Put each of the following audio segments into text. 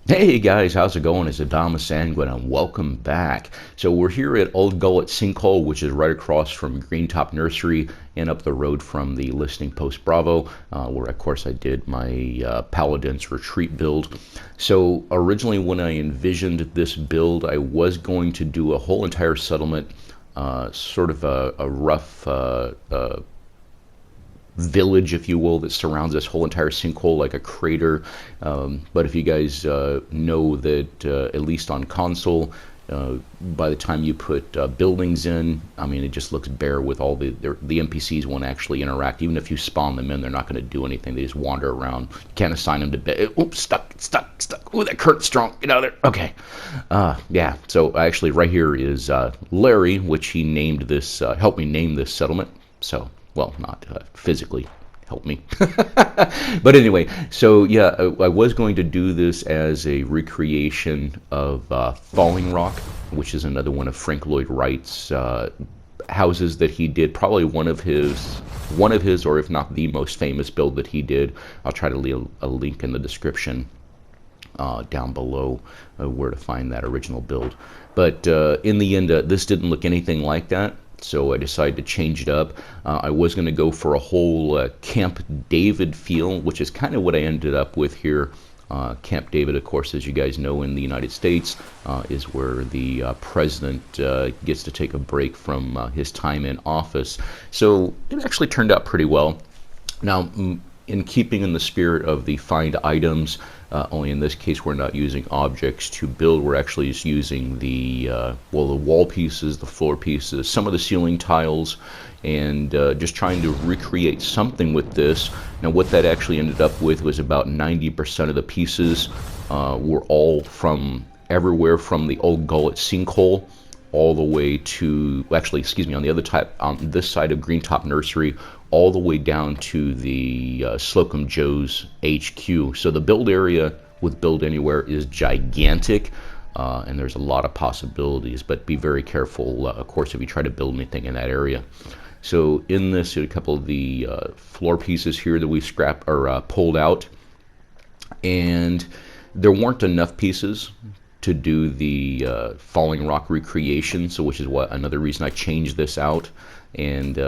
Hey guys, how's it going? It's AdamaSanguine and welcome back. So we're here at Old Gullet Sinkhole, which is right across from Greentop Nursery and up the road from the Listening Post Bravo, where of course I did my Paladin's Retreat build. So originally when I envisioned this build, I was going to do a whole entire settlement, sort of a rough village, if you will, that surrounds this whole entire sinkhole like a crater. But if you guys know that, at least on console, by the time you put buildings in, I mean, it just looks bare with all the NPCs won't actually interact. Even if you spawn them in, they're not going to do anything. They just wander around. Can't assign them to bed. Oops, stuck. Ooh, that curtain's strong. Get out of there. Okay. Yeah, so actually right here is Larry, which he named this, helped me name this settlement. So, well, not physically help me. But anyway, so yeah, I was going to do this as a recreation of Falling Rock, which is another one of Frank Lloyd Wright's houses that he did. Probably one of his, or if not the most famous build that he did. I'll try to leave a link in the description down below where to find that original build. But in the end, this didn't look anything like that. So I decided to change it up. I was going to go for a whole Camp David feel, which is kind of what I ended up with here. Camp David, of course, as you guys know, in the United States, is where the president gets to take a break from his time in office. So it actually turned out pretty well. Now, in keeping in the spirit of the find items, only in this case we're not using objects to build, we're actually just using the wall pieces, the floor pieces, some of the ceiling tiles, and just trying to recreate something with this. Now what that actually ended up with was about 90% of the pieces were all from everywhere from the Old Gullet Sinkhole all the way to, actually, excuse me, on the other type, on this side of Greentop Nursery, all the way down to the Slocum Joe's HQ. So the build area with Build Anywhere is gigantic, and there's a lot of possibilities, but be very careful, of course, if you try to build anything in that area. So in this, a couple of the floor pieces here that we scrapped or pulled out, and there weren't enough pieces to do the Falling Rock recreation, so which is what another reason I changed this out. And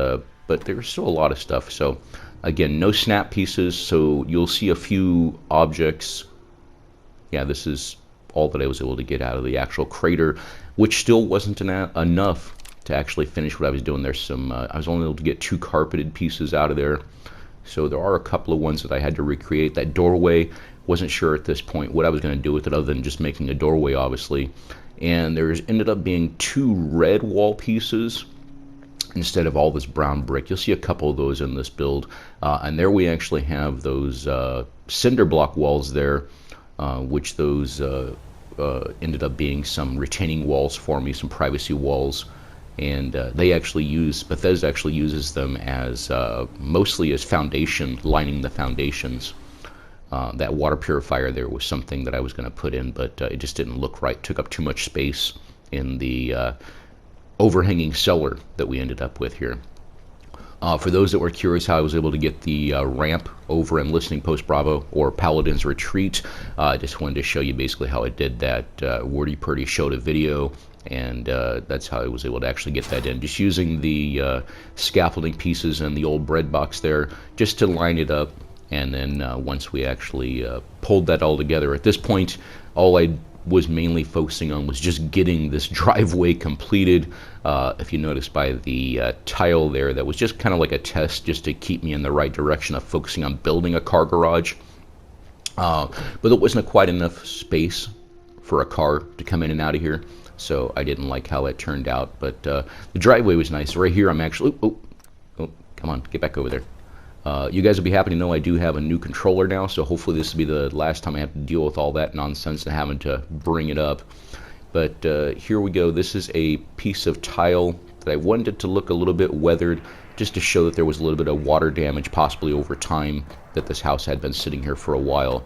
but there's still a lot of stuff. So again, no snap pieces, so you'll see a few objects. Yeah, this is all that I was able to get out of the actual crater, which still wasn't enough to actually finish what I was doing. There's some I was only able to get 2 carpeted pieces out of there, so there are a couple of ones that I had to recreate. That doorway, wasn't sure at this point what I was going to do with it other than just making a doorway, obviously. And there's ended up being 2 red wall pieces instead of all this brown brick. You'll see a couple of those in this build. And there we actually have those cinder block walls there, which those ended up being some retaining walls for me, some privacy walls. And they actually use, Bethesda actually uses them as mostly as foundation, lining the foundations. That water purifier there was something that I was going to put in, but it just didn't look right. Took up too much space in the overhanging cellar that we ended up with here. For those that were curious how I was able to get the ramp over in Listening Post Bravo or Paladin's Retreat, I just wanted to show you basically how I did that. Wordy Purdy showed a video, and that's how I was able to actually get that in. Just using the scaffolding pieces and the old bread box there just to line it up. And then once we actually pulled that all together, at this point, all I was mainly focusing on was just getting this driveway completed. If you notice by the tile there, that was just kind of like a test just to keep me in the right direction of focusing on building a car garage. But there wasn't quite enough space for a car to come in and out of here, so I didn't like how it turned out. But the driveway was nice. Right here I'm actually, oh, come on, get back over there. You guys will be happy to know I do have a new controller now, so hopefully this will be the last time I have to deal with all that nonsense and having to bring it up. But here we go. This is a piece of tile that I wanted it to look a little bit weathered, just to show that there was a little bit of water damage possibly over time, that this house had been sitting here for a while.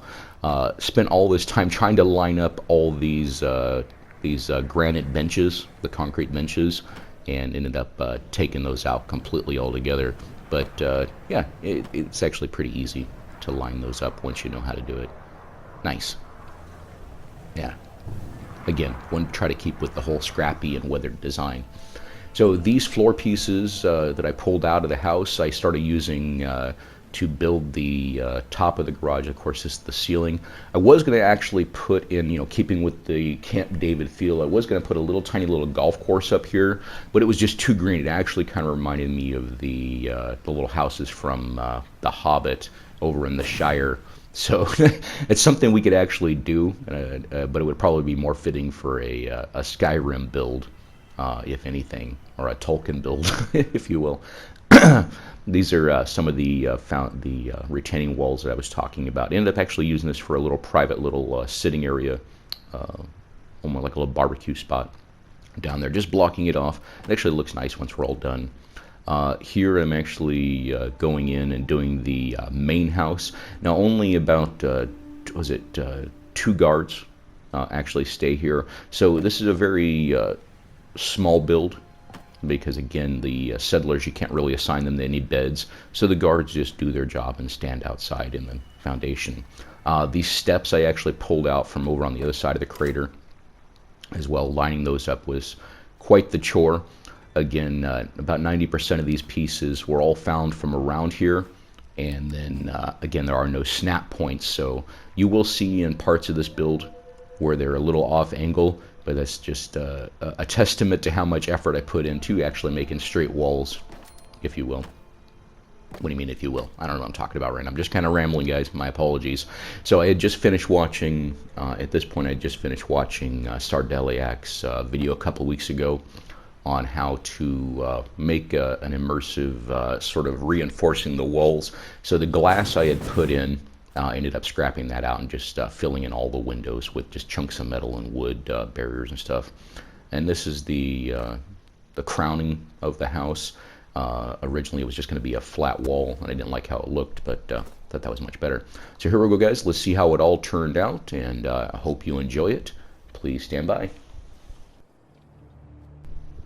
Spent all this time trying to line up all these granite benches, the concrete benches, and ended up taking those out completely altogether. But yeah, it's actually pretty easy to line those up once you know how to do it. Nice. Yeah. Again, want to try to keep with the whole scrappy and weathered design. So these floor pieces that I pulled out of the house, I started using to build the top of the garage. Of course, this is the ceiling. I was going to actually put in, keeping with the Camp David feel, I was going to put a tiny little golf course up here, but it was just too green. It actually kind of reminded me of the little houses from The Hobbit over in the Shire. So it's something we could actually do, but it would probably be more fitting for a Skyrim build, if anything, or a Tolkien build, if you will. These are some of the retaining walls that I was talking about. I ended up actually using this for a little private little sitting area, almost like a little barbecue spot down there, just blocking it off. It actually looks nice once we're all done. Here I'm actually going in and doing the main house. Now only about, 2 guards actually stay here. So this is a very small build, because again, the settlers, you can't really assign them to any beds, so the guards just do their job and stand outside in the foundation. These steps I actually pulled out from over on the other side of the crater as well. Lining those up was quite the chore. Again, about 90% of these pieces were all found from around here, and then again, there are no snap points, so you will see in parts of this build where they're a little off angle, but that's just a testament to how much effort I put into actually making straight walls, if you will. What do you mean, if you will? I don't know what I'm talking about right now. I'm just kind of rambling, guys. My apologies. So I had just finished watching, at this point, I had just finished watching Stardeliac's video a couple weeks ago on how to make an immersive sort of reinforcing the walls. So the glass I had put in, ended up scrapping that out and just filling in all the windows with just chunks of metal and wood barriers and stuff. And this is the crowning of the house. Originally it was just going to be a flat wall, and I didn't like how it looked, but thought that was much better. So here we go, guys. Let's see how it all turned out, and I hope you enjoy it. Please stand by.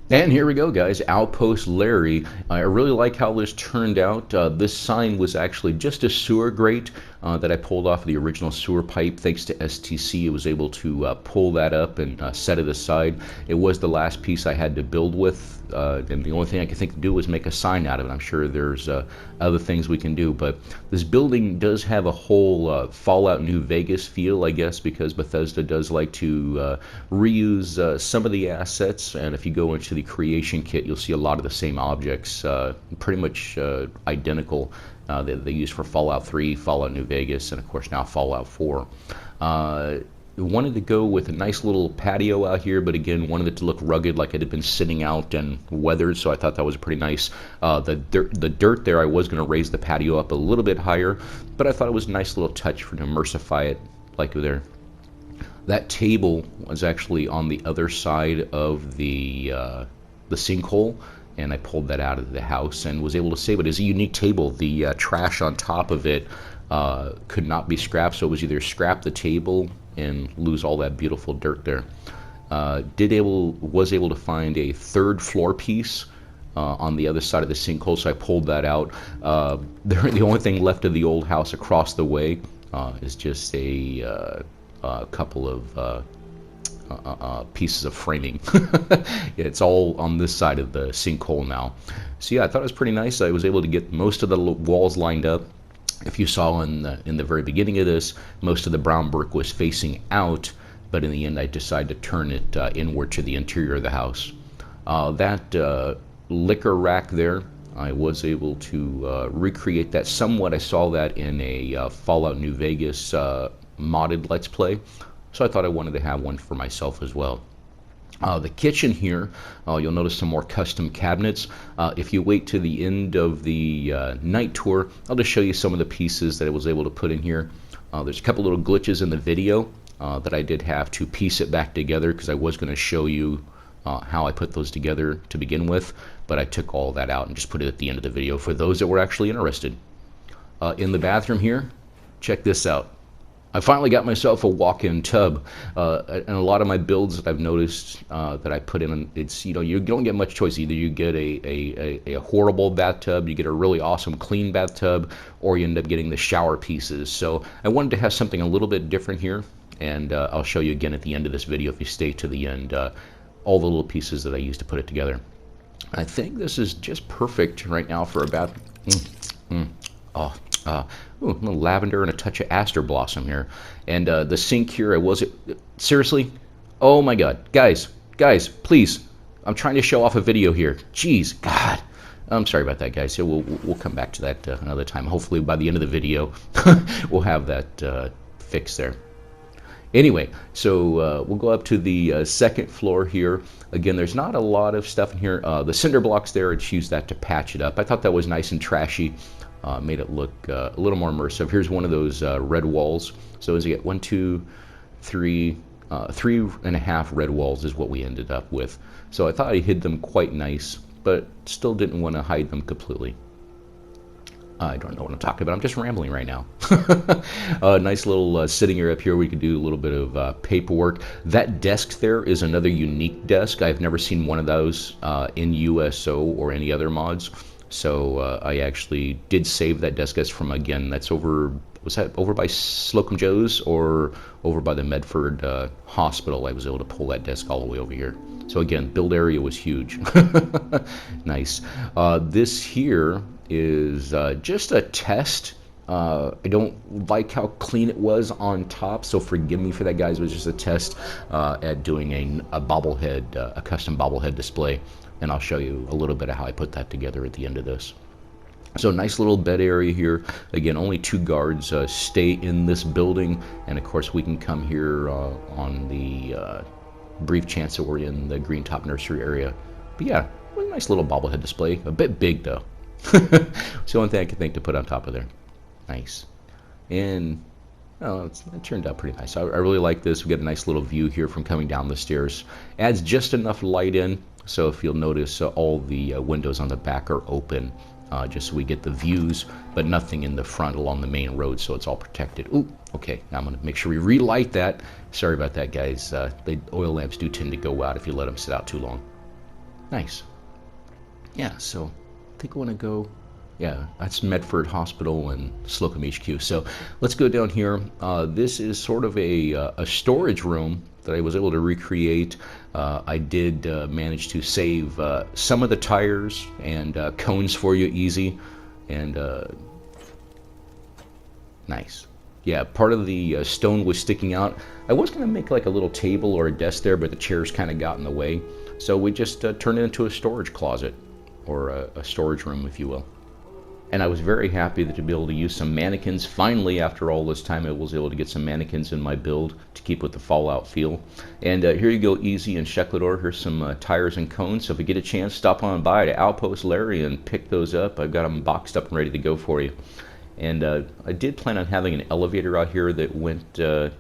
And here we go, guys. Outpost Larry. I really like how this turned out. This sign was actually just a sewer grate that I pulled off of the original sewer pipe. Thanks to STC, I was able to pull that up and set it aside. It was the last piece I had to build with, and the only thing I could think to do was make a sign out of it. I'm sure there's other things we can do, but this building does have a whole Fallout New Vegas feel, I guess, because Bethesda does like to reuse some of the assets, and if you go into the creation kit, you'll see a lot of the same objects, pretty much identical, that they use for Fallout 3, Fallout New Vegas, and of course now Fallout 4. Wanted to go with a nice little patio out here, but again, wanted it to look rugged, like it had been sitting out and weathered, so I thought that was pretty nice. The dirt there, I was going to raise the patio up a little bit higher, but I thought it was a nice little touch for to immersify it, like there. That table was actually on the other side of the sinkhole, and I pulled that out of the house and was able to save it. It's a unique table. The trash on top of it could not be scrapped, so it was either scrap the table and lose all that beautiful dirt there. Was able to find a third floor piece on the other side of the sinkhole, so I pulled that out. The only thing left of the old house across the way is just a couple of pieces of framing. It's all on this side of the sinkhole now. So yeah, I thought it was pretty nice. I was able to get most of the walls lined up. If you saw in the very beginning of this, most of the brown brick was facing out, but in the end I decided to turn it inward to the interior of the house. That liquor rack there, I was able to recreate that somewhat. I saw that in a Fallout New Vegas modded Let's Play, so I thought I wanted to have one for myself as well. The kitchen here, you'll notice some more custom cabinets. If you wait to the end of the night tour, I'll just show you some of the pieces that I was able to put in here. There's a couple little glitches in the video that I did have to piece it back together, because I was going to show you how I put those together to begin with, but I took all that out and just put it at the end of the video for those that were actually interested. In the bathroom here, check this out. I finally got myself a walk-in tub, and a lot of my builds that I've noticed that I put in, it's, you don't get much choice. Either you get a horrible bathtub, you get a really awesome clean bathtub, or you end up getting the shower pieces. So I wanted to have something a little bit different here. And I'll show you again at the end of this video, if you stay to the end, all the little pieces that I used to put it together. I think this is just perfect right now for about ooh, a little lavender and a touch of aster blossom here. And the sink here, seriously? Oh my god, guys, please, I'm trying to show off a video here. Jeez, God, I'm sorry about that, guys. So we'll come back to that another time. Hopefully by the end of the video we'll have that fixed there. Anyway, so we'll go up to the second floor here. Again, there's not a lot of stuff in here. The cinder blocks there, I just used that to patch it up. I thought that was nice and trashy. Made it look a little more immersive. Here's one of those red walls. So as you get 1, 2, 3, 3.5 red walls is what we ended up with. So I thought I hid them quite nice, but still didn't want to hide them completely. I don't know what I'm talking about. I'm just rambling right now. Nice little sitting area up here. We could do a little bit of paperwork. That desk there is another unique desk. I've never seen one of those in USO or any other mods. So I actually did save that desk. That's from, again, that's over, was that over by Slocum Joe's or over by the Medford Hospital? I was able to pull that desk all the way over here. So again, build area was huge. Nice. This here is just a test. I don't like how clean it was on top, so forgive me for that, guys. It was just a test at doing a bobblehead, a custom bobblehead display, and I'll show you a little bit of how I put that together at the end of this. So nice little bed area here. Again, only 2 guards stay in this building, and of course we can come here on the brief chance that we're in the Greentop Nursery area. But yeah, a nice little bobblehead display. A bit big though. It's the only thing I could think to put on top of there. Nice. And it turned out pretty nice. I really like this. We got a nice little view here from coming down the stairs. Adds just enough light in, so if you'll notice, all the windows on the back are open, just so we get the views, but nothing in the front along the main road, so it's all protected. Ooh, okay, now I'm going to make sure we relight that. Sorry about that, guys. The oil lamps do tend to go out if you let them sit out too long. Nice. Yeah, so I think I want to go, yeah, that's Medford Hospital and Slocum HQ. So let's go down here. This is sort of a storage room that I was able to recreate. I did manage to save some of the tires and cones for you easy. And nice. Yeah, part of the stone was sticking out. I was going to make like a little table or a desk there, but the chairs kind of got in the way. So we just turned it into a storage closet, or a storage room, if you will. And I was very happy to be able to use some mannequins. Finally, after all this time, I was able to get some mannequins in my build to keep with the Fallout feel. And here you go, Easy and Sheklador. Here's some tires and cones. So if you get a chance, stop on by to Outpost Larry and pick those up. I've got them boxed up and ready to go for you. And I did plan on having an elevator out here that went to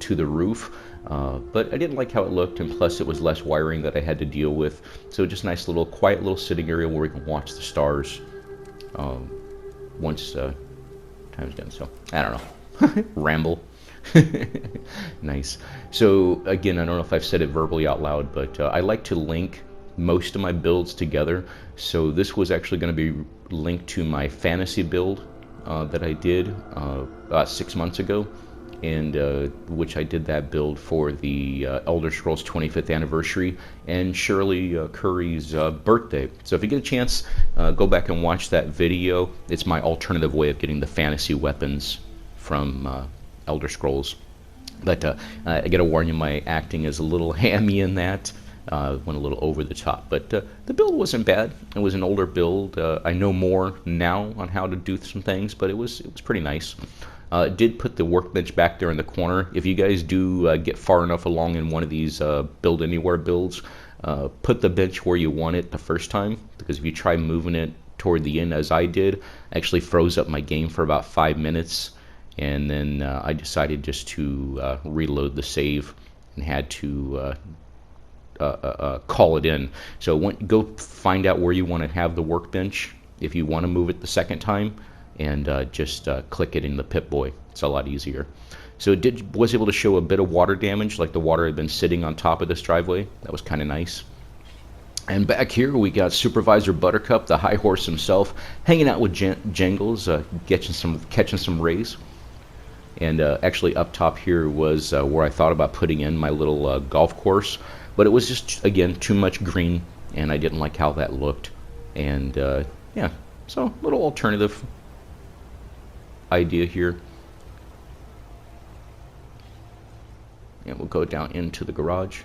the roof. But I didn't like how it looked, and plus it was less wiring that I had to deal with. So just a nice little quiet little sitting area where we can watch the stars once time's done. So I don't know. Ramble. Nice. So again, I don't know if I've said it verbally out loud, but I like to link most of my builds together. So this was actually going to be linked to my fantasy build that I did about 6 months ago, and which I did that build for the Elder Scrolls 25th anniversary and Shirley Curry's birthday. So if you get a chance, go back and watch that video. It's my alternative way of getting the fantasy weapons from Elder Scrolls. But I gotta warn you, my acting is a little hammy in that. Went a little over the top, but the build wasn't bad. It was an older build. I know more now on how to do some things, but it was pretty nice. Did put the workbench back there in the corner. If you guys do get far enough along in one of these build anywhere builds, put the bench where you want it the first time, because if you try moving it toward the end as I did, I actually froze up my game for about 5 minutes, and then I decided just to reload the save and had to call it in. So go find out where you want to have the workbench if you want to move it the second time, and just click it in the Pip-Boy. It's a lot easier. So it was able to show a bit of water damage, like the water had been sitting on top of this driveway. That was kind of nice. And back here we got Supervisor Buttercup, the high horse himself, hanging out with Jangles, catching some rays. And actually up top here was where I thought about putting in my little golf course, but it was just, again, too much green, and I didn't like how that looked. And yeah, so a little alternative idea here. And we'll go down into the garage.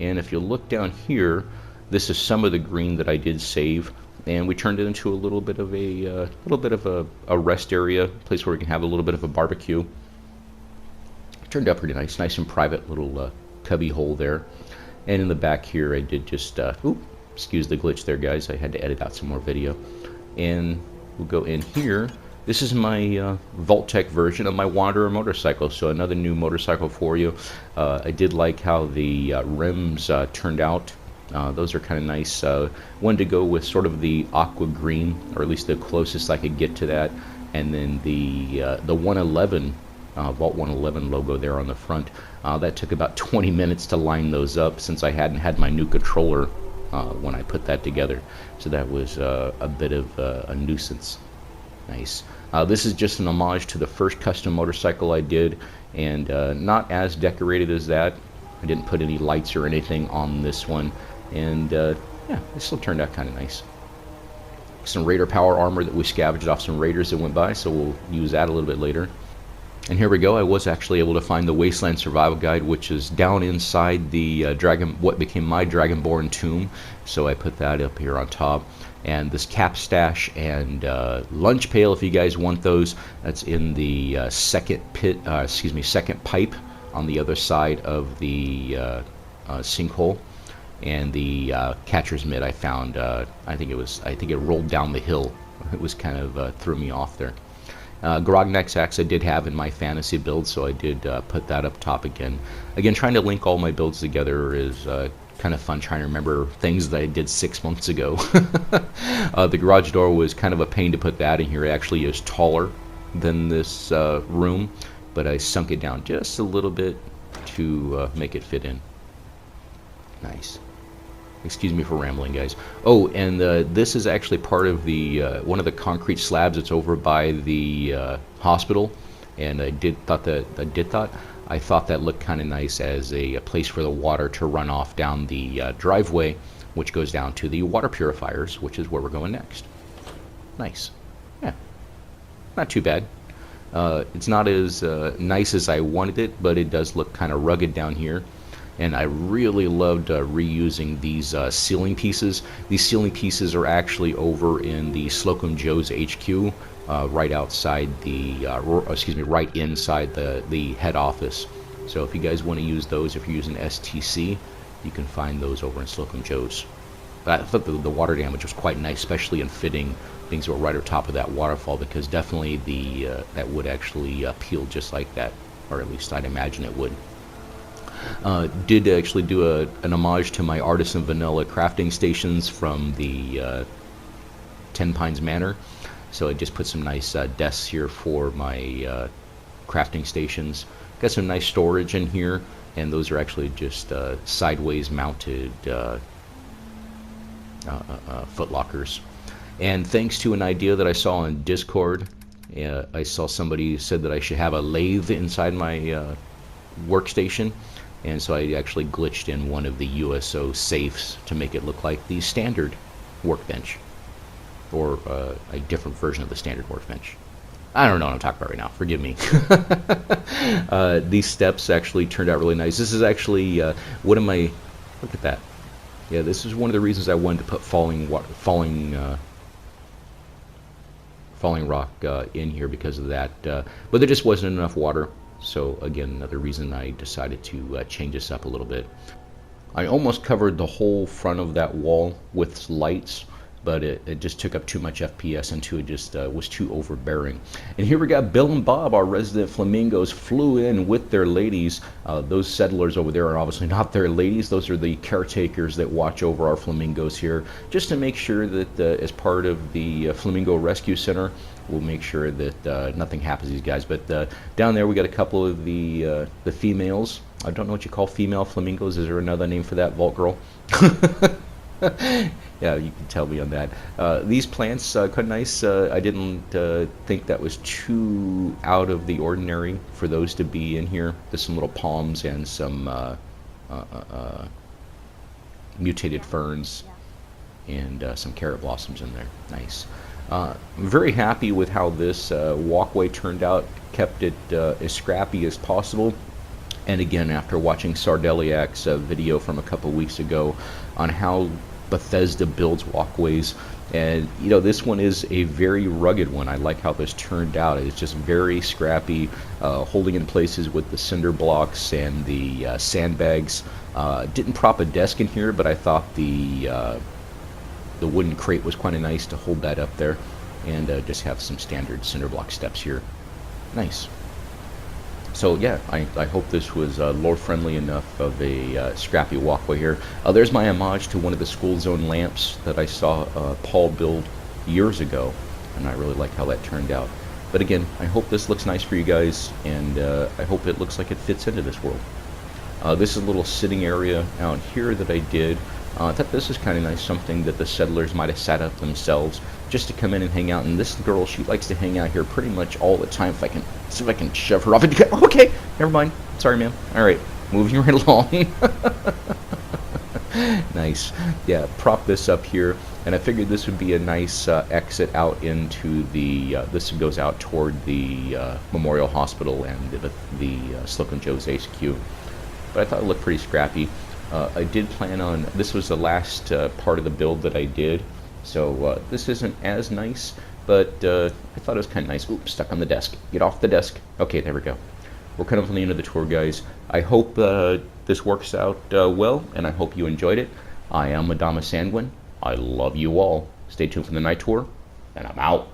And if you look down here, this is some of the green that I did save, and we turned it into a little bit of a rest area, place where we can have a little bit of a barbecue. It turned out pretty nice, nice and private little cubby hole there. And in the back here, I did just excuse the glitch there, guys. I had to edit out some more video. And we'll go in here. This is my Vault-Tec version of my Wanderer motorcycle, so another new motorcycle for you. I did like how the rims turned out. Those are kind of nice. Wanted to go with sort of the aqua green, or at least the closest I could get to that. And then the 111, Vault 111 logo there on the front. That took about 20 minutes to line those up, since I hadn't had my new controller when I put that together. So that was a bit of a nuisance. Nice. This is just an homage to the first custom motorcycle I did, and not as decorated as that. I didn't put any lights or anything on this one, and yeah, it still turned out kind of nice. Some Raider power armor that we scavenged off some Raiders that went by, so we'll use that a little bit later. And here we go. I was actually able to find the Wasteland Survival Guide, which is down inside the what became my Dragonborn tomb. So I put that up here on top. And this cap stash and lunch pail, if you guys want those, that's in the second pipe on the other side of the sinkhole. And the catcher's mitt I found, I think it rolled down the hill. It was kind of threw me off there. Grognack's axe I did have in my fantasy build, so I did put that up top again. Again, trying to link all my builds together is kind of fun, trying to remember things that I did 6 months ago. The garage door was kind of a pain to put that in here. It actually is taller than this room, but I sunk it down just a little bit to make it fit in. Nice. Excuse me for rambling, guys. Oh, and this is actually part of the one of the concrete slabs that's over by the hospital, and I thought that looked kind of nice as a place for the water to run off down the driveway, which goes down to the water purifiers, which is where we're going next. Nice. Yeah, not too bad. It's not as nice as I wanted it, but it does look kind of rugged down here. And I really loved reusing these ceiling pieces. These ceiling pieces are actually over in the Slocum Joe's HQ, right outside the, right inside the head office. So if you guys want to use those, if you're using STC, you can find those over in Slocum Joe's. But I thought the water damage was quite nice, especially in fitting things that were right on top of that waterfall, because definitely that would actually peel just like that, or at least I'd imagine it would. Did actually do an homage to my Artisan Vanilla crafting stations from the Ten Pines Manor. So I just put some nice desks here for my crafting stations. Got some nice storage in here, and those are actually just sideways mounted foot lockers. And thanks to an idea that I saw on Discord, I saw somebody said that I should have a lathe inside my workstation. And so I actually glitched in one of the USO safes to make it look like the standard workbench, or a different version of the standard workbench. I don't know what I'm talking about right now. Forgive me. These steps actually turned out really nice. This is actually one of my... Look at that. Yeah, this is one of the reasons I wanted to put falling rock in here, because of that. But there just wasn't enough water. So again, another reason I decided to change this up a little bit. I almost covered the whole front of that wall with lights, but it just took up too much FPS, and it just was too overbearing. And here we got Bill and Bob, our resident flamingos, flew in with their ladies. Those settlers over there are obviously not their ladies. Those are the caretakers that watch over our flamingos here, just to make sure that as part of the Flamingo Rescue Center, we'll make sure that nothing happens to these guys. But down there we got a couple of the females. I don't know what you call female flamingos. Is there another name for that, Vault Girl? Yeah, you can tell me on that. These plants, quite nice. I didn't think that was too out of the ordinary for those to be in here. There's some little palms and some mutated ferns and some carrot blossoms in there. Nice. I'm very happy with how this walkway turned out. Kept it as scrappy as possible. And again, after watching Sardeliak's video from a couple weeks ago on how Bethesda builds walkways, and you know, this one is a very rugged one. I like how this turned out. It's just very scrappy, holding in places with the cinder blocks and the sandbags. Didn't prop a desk in here, but I thought the wooden crate was quite nice to hold that up there, and just have some standard cinder block steps here. Nice. So yeah, I hope this was lore-friendly enough of a scrappy walkway here. There's my homage to one of the school zone lamps that I saw Paul build years ago, and I really like how that turned out. But again, I hope this looks nice for you guys, and I hope it looks like it fits into this world. This is a little sitting area out here that I did. I thought this is kind of nice, something that the settlers might have set up themselves just to come in and hang out. And this girl, she likes to hang out here pretty much all the time. If I can see if I can shove her off. Okay, never mind. Sorry, ma'am. All right, moving right along. Nice. Yeah, prop this up here, and I figured this would be a nice exit out into the. This goes out toward the Memorial Hospital and the Slocum Joe's HQ. But I thought it looked pretty scrappy. I did plan on, this was the last part of the build that I did, so this isn't as nice, but I thought it was kind of nice. Oops, stuck on the desk. Get off the desk. Okay, there we go. We're kind of on the end of the tour, guys. I hope this works out well, and I hope you enjoyed it. I am AdamaSanguine. I love you all. Stay tuned for the night tour, and I'm out.